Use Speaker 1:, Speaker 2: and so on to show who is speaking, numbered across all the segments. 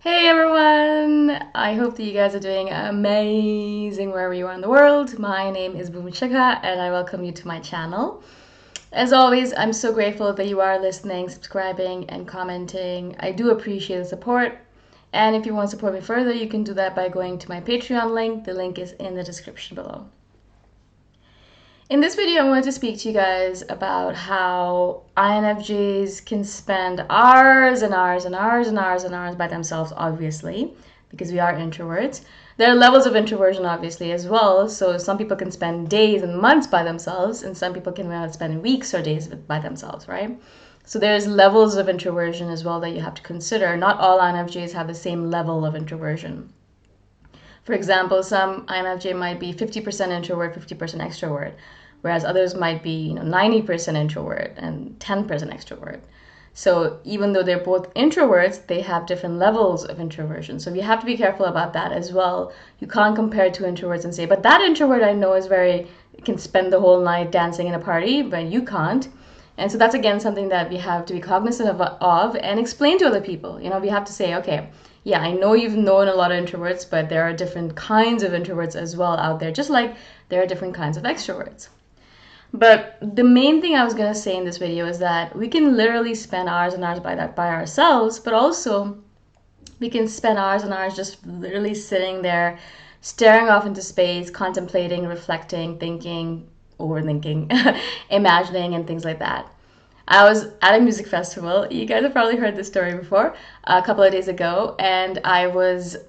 Speaker 1: Hey everyone! I hope that you guys are doing amazing wherever you are in the world. My name is Shikha and I welcome you to my channel. As always, I'm so grateful that you are listening, subscribing, and commenting. I do appreciate the support. And if you want to support me further, you can do that by going to my Patreon link. The link is in the description below. In this video, I wanted to speak to you guys about how INFJs can spend hours and hours and hours and hours and hours by themselves, obviously, because we are introverts. There are levels of introversion, obviously, as well. So some people can spend days and months by themselves, and some people can spend weeks or days by themselves, right? So there's levels of introversion as well that you have to consider. Not all INFJs have the same level of introversion. For example, some INFJ might be 50% introvert, 50% extrovert, whereas others might be 90% introvert and 10% extrovert. So even though they're both introverts, they have different levels of introversion. So you have to be careful about that as well. You can't compare two introverts and say, but that introvert I know can spend the whole night dancing in a party, but you can't. And so that's again something that we have to be cognizant of and explain to other people. We have to say, okay, yeah, I know you've known a lot of introverts, but there are different kinds of introverts as well out there, just like there are different kinds of extroverts. But the main thing I was going to say in this video is that we can literally spend hours and hours by ourselves, but also we can spend hours and hours just literally sitting there, staring off into space, contemplating, reflecting, thinking, overthinking, imagining, and things like that. I was at a music festival. You guys have probably heard this story before, a couple of days ago, and the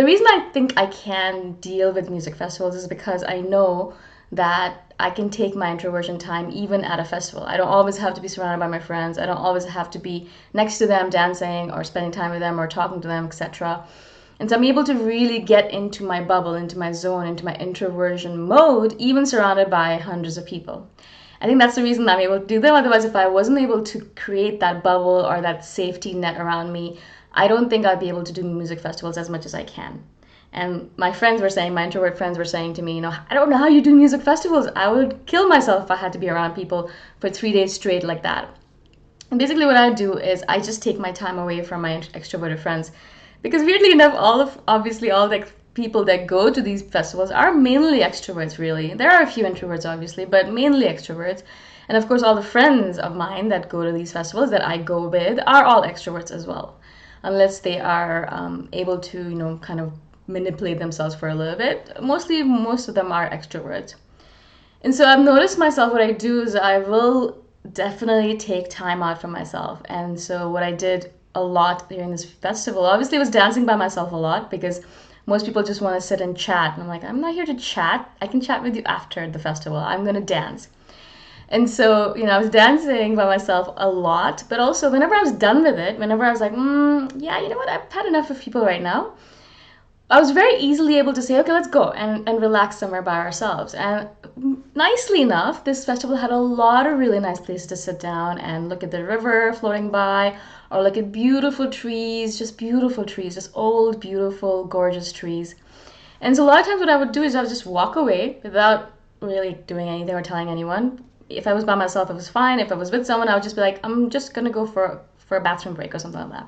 Speaker 1: reason I think I can deal with music festivals is because I know that I can take my introversion time even at a festival. I don't always have to be surrounded by my friends. I don't always have to be next to them dancing or spending time with them or talking to them, etc. And so I'm able to really get into my bubble, into my zone, into my introversion mode, even surrounded by hundreds of people. I think that's the reason I'm able to do them. Otherwise, if I wasn't able to create that bubble or that safety net around me, I don't think I'd be able to do music festivals as much as I can. And my introvert friends were saying to me, I don't know how you do music festivals. I would kill myself if I had to be around people for 3 days straight like that. And basically what I do is I just take my time away from my extroverted friends. Because weirdly enough, obviously all the people that go to these festivals are mainly extroverts, really. There are a few introverts, obviously, but mainly extroverts. And of course, all the friends of mine that go to these festivals that I go with are all extroverts as well. Unless they are able to, kind of manipulate themselves for a little bit. Most of them are extroverts. And so I've noticed myself, what I do is I will definitely take time out for myself. And so what I did a lot during this festival, obviously, was dancing by myself a lot, because most people just want to sit and chat. And I'm like, I'm not here to chat. I can chat with you after the festival. I'm going to dance. And so, I was dancing by myself a lot, but also whenever I was done with it, whenever I was like, yeah, you know what, I've had enough of people right now, I was very easily able to say, okay, let's go and relax somewhere by ourselves. And nicely enough, this festival had a lot of really nice places to sit down and look at the river floating by, or look at beautiful trees, just old, beautiful, gorgeous trees. And so a lot of times what I would do is I would just walk away without really doing anything or telling anyone. If I was by myself, it was fine. If I was with someone, I would just be like, I'm just going to go for a bathroom break or something like that.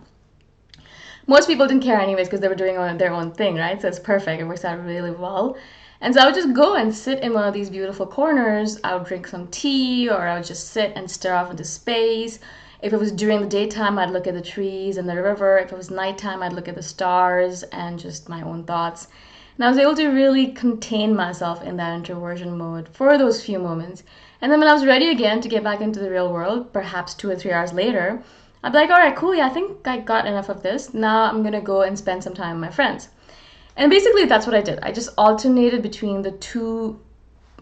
Speaker 1: Most people didn't care anyways because they were doing their own thing, right? So it's perfect. It works out really well. And so I would just go and sit in one of these beautiful corners. I would drink some tea, or I would just sit and stare off into space. If it was during the daytime, I'd look at the trees and the river. If it was nighttime, I'd look at the stars and just my own thoughts. And I was able to really contain myself in that introversion mode for those few moments. And then when I was ready again to get back into the real world, perhaps 2 or 3 hours later, I'd be like, all right, cool, yeah, I think I got enough of this. Now I'm going to go and spend some time with my friends. And basically that's what I did. I just alternated between the two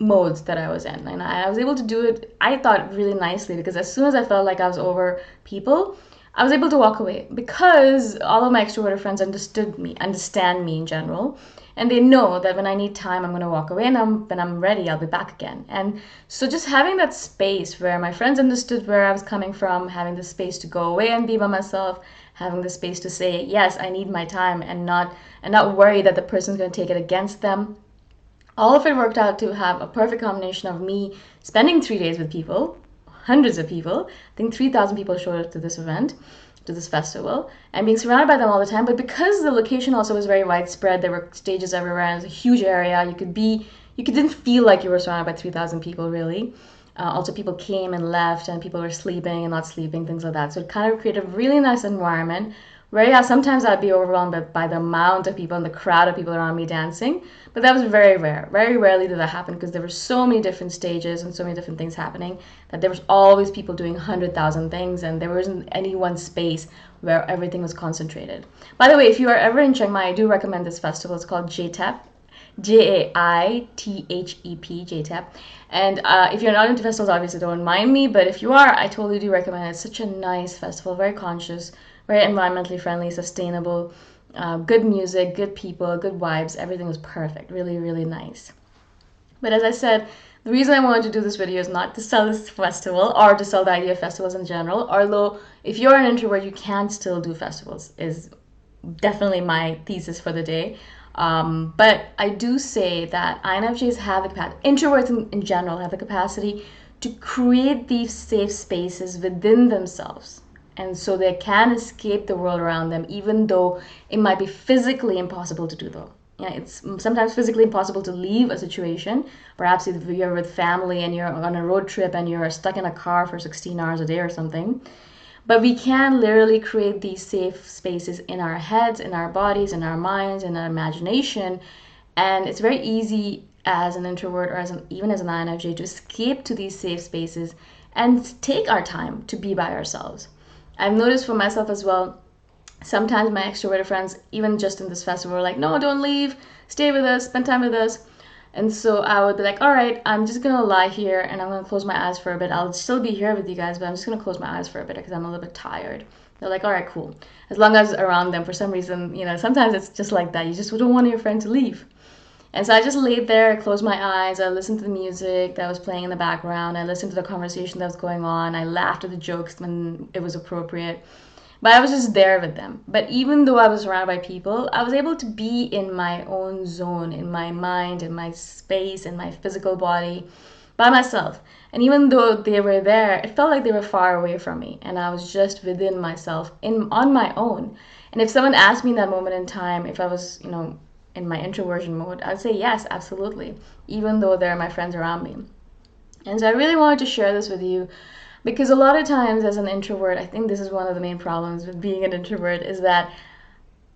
Speaker 1: modes that I was in. And I was able to do it, I thought, really nicely, because as soon as I felt like I was over people, I was able to walk away, because all of my extroverted friends understand me in general. And they know that when I need time, I'm going to walk away, and when I'm ready, I'll be back again. And so just having that space where my friends understood where I was coming from, having the space to go away and be by myself, having the space to say, yes, I need my time, and not worry that the person's going to take it against them. All of it worked out to have a perfect combination of me spending 3 days with people, hundreds of people. I think 3,000 people showed up to this event. to this festival and being surrounded by them all the time. But because the location also was very widespread, there were stages everywhere, and it was a huge area. You didn't feel like you were surrounded by 3,000 people, really. Also, people came and left, and people were sleeping and not sleeping, things like that. So it kind of created a really nice environment where, yeah, sometimes I'd be overwhelmed by the amount of people and the crowd of people around me dancing. But that was very rare. Very rarely did that happen because there were so many different stages and so many different things happening that there was always people doing 100,000 things, and there wasn't any one space where everything was concentrated. By the way, if you are ever in Chiang Mai, I do recommend this festival. It's called JTEP. JAITHEP, JTEP. And if you're not into festivals, obviously don't mind me, but if you are, I totally do recommend it. It's such a nice festival, very conscious, very environmentally friendly, sustainable, good music, good people, good vibes. Everything was perfect. Really, really nice. But as I said, the reason I wanted to do this video is not to sell this festival or to sell the idea of festivals in general, although if you're an introvert, you can still do festivals, is definitely my thesis for the day. But I do say that INFJs have the capacity, introverts in general have the capacity to create these safe spaces within themselves. And so they can escape the world around them, even though it might be physically impossible to do though. You know, it's sometimes physically impossible to leave a situation. Perhaps if you're with family and you're on a road trip and you're stuck in a car for 16 hours a day or something. But we can literally create these safe spaces in our heads, in our bodies, in our minds, in our imagination. And it's very easy as an introvert or even as an INFJ to escape to these safe spaces and take our time to be by ourselves. I've noticed for myself as well, sometimes my extroverted friends, even just in this festival, were like, no, don't leave, stay with us, spend time with us. And so I would be like, all right, I'm just going to lie here and I'm going to close my eyes for a bit. I'll still be here with you guys, but I'm just going to close my eyes for a bit because I'm a little bit tired. They're like, all right, cool. As long as around them, for some reason, you know, sometimes it's just like that. You just don't want your friend to leave. And so I just laid there, closed my eyes. I listened to the music that was playing in the background. I listened to the conversation that was going on. I laughed at the jokes when it was appropriate. But I was just there with them. But even though I was surrounded by people, I was able to be in my own zone, in my mind, in my space, in my physical body, by myself. And even though they were there, it felt like they were far away from me. And I was just within myself, on my own. And if someone asked me in that moment in time, if I was, you know, in my introversion mode, I'd say yes, absolutely. Even though there are my friends around me. And so I really wanted to share this with you. Because a lot of times as an introvert, I think this is one of the main problems with being an introvert, is that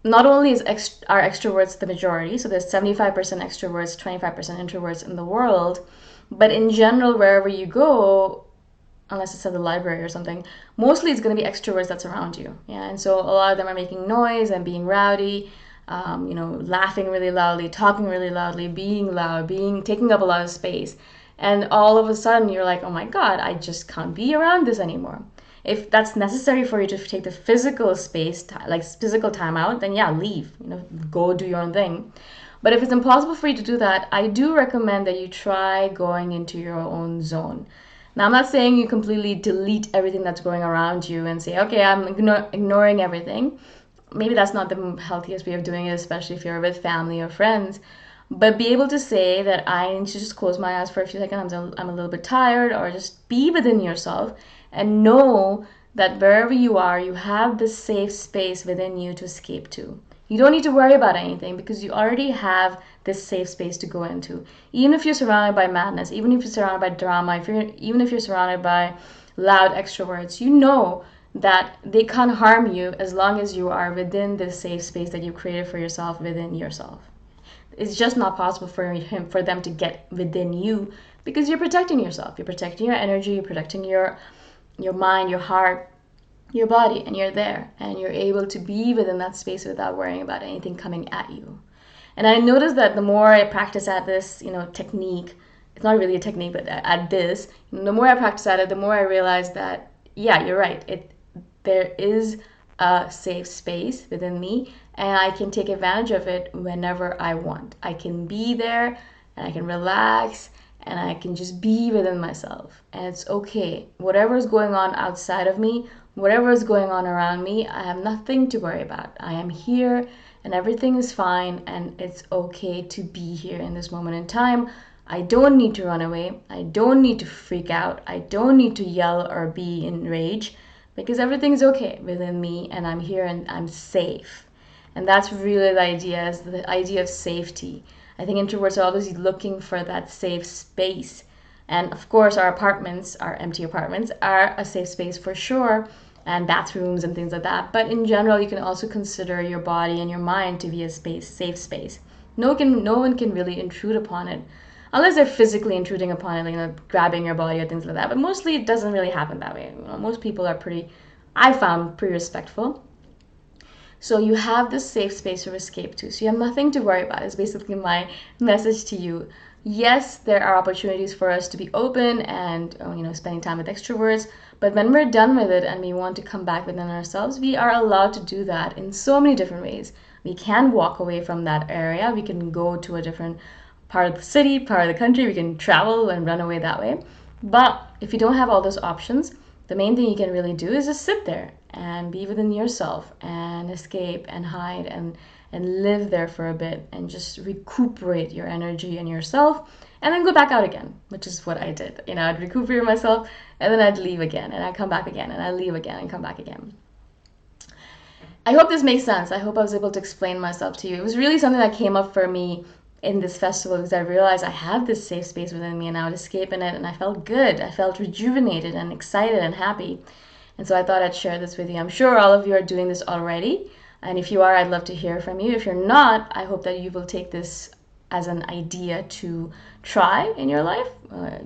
Speaker 1: not only is our extroverts the majority, so there's 75% extroverts, 25% introverts in the world, but in general, wherever you go, unless it's at the library or something, mostly it's going to be extroverts that's around you. Yeah, and so a lot of them are making noise and being rowdy, you know, laughing really loudly, talking really loudly, being loud, taking up a lot of space. And all of a sudden you're like, oh my God, I just can't be around this anymore. If that's necessary for you to take the physical space, like physical time out, then yeah, leave, you know, go do your own thing. But if it's impossible for you to do that, I do recommend that you try going into your own zone. Now, I'm not saying you completely delete everything that's going around you and say, okay, I'm ignoring everything. Maybe that's not the healthiest way of doing it, especially if you're with family or friends. But be able to say that I need to just close my eyes for a few seconds, I'm a little bit tired, or just be within yourself and know that wherever you are, you have this safe space within you to escape to. You don't need to worry about anything because you already have this safe space to go into. Even if you're surrounded by madness, even if you're surrounded by drama, even if you're surrounded by loud extroverts, you know that they can't harm you as long as you are within this safe space that you've created for yourself within yourself. It's just not possible for them to get within you because you're protecting yourself. You're protecting your energy, you're protecting your mind, your heart, your body, and you're there. And you're able to be within that space without worrying about anything coming at you. And I noticed that the more I practice at this, you know, technique, it's not really a technique, but at this, the more I practice at it, the more I realize that, yeah, you're right. There is a safe space within me, and I can take advantage of it whenever I want. I can be there and I can relax and I can just be within myself. And it's okay. Whatever is going on outside of me, whatever is going on around me, I have nothing to worry about. I am here and everything is fine, and it's okay to be here in this moment in time. I don't need to run away. I don't need to freak out. I don't need to yell or be in rage. because everything's okay within me and I'm here and I'm safe. And that's really the idea, is the idea of safety. I think introverts are always looking for that safe space. And of course, our apartments, our empty apartments, are a safe space for sure, and bathrooms and things like that. But in general, you can also consider your body and your mind to be a safe space. No one can really intrude upon it, unless they're physically intruding upon it, like, grabbing your body or things like that. But mostly, it doesn't really happen that way. Most people are I found, pretty respectful. So you have this safe space to escape to. So you have nothing to worry about. It's basically my message to you. Yes, there are opportunities for us to be open and spending time with extroverts. But when we're done with it and we want to come back within ourselves, we are allowed to do that in so many different ways. We can walk away from that area. We can go to a different part of the city, part of the country. We can travel and run away that way. But if you don't have all those options, the main thing you can really do is just sit there and be within yourself and escape and hide and live there for a bit and just recuperate your energy and yourself, and then go back out again, which is what I did. I'd recuperate myself and then I'd leave again and I'd come back again and I'd leave again and come back again. I hope this makes sense. I hope I was able to explain myself to you. It was really something that came up for me in this festival, because I realized I have this safe space within me and I would escape in it, and I felt good. I felt rejuvenated and excited and happy. And so I thought I'd share this with you. I'm sure all of you are doing this already. And if you are, I'd love to hear from you. If you're not, I hope that you will take this as an idea to try in your life.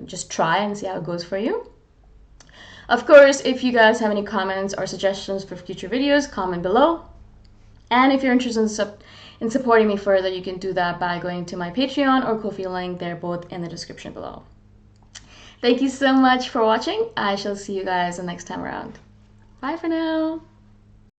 Speaker 1: Just try and see how it goes for you. Of course, if you guys have any comments or suggestions for future videos, comment below. And if you're interested in supporting me further, you can do that by going to my Patreon or Ko-fi link. They're both in the description below. Thank you so much for watching. I shall see you guys the next time around. Bye for now.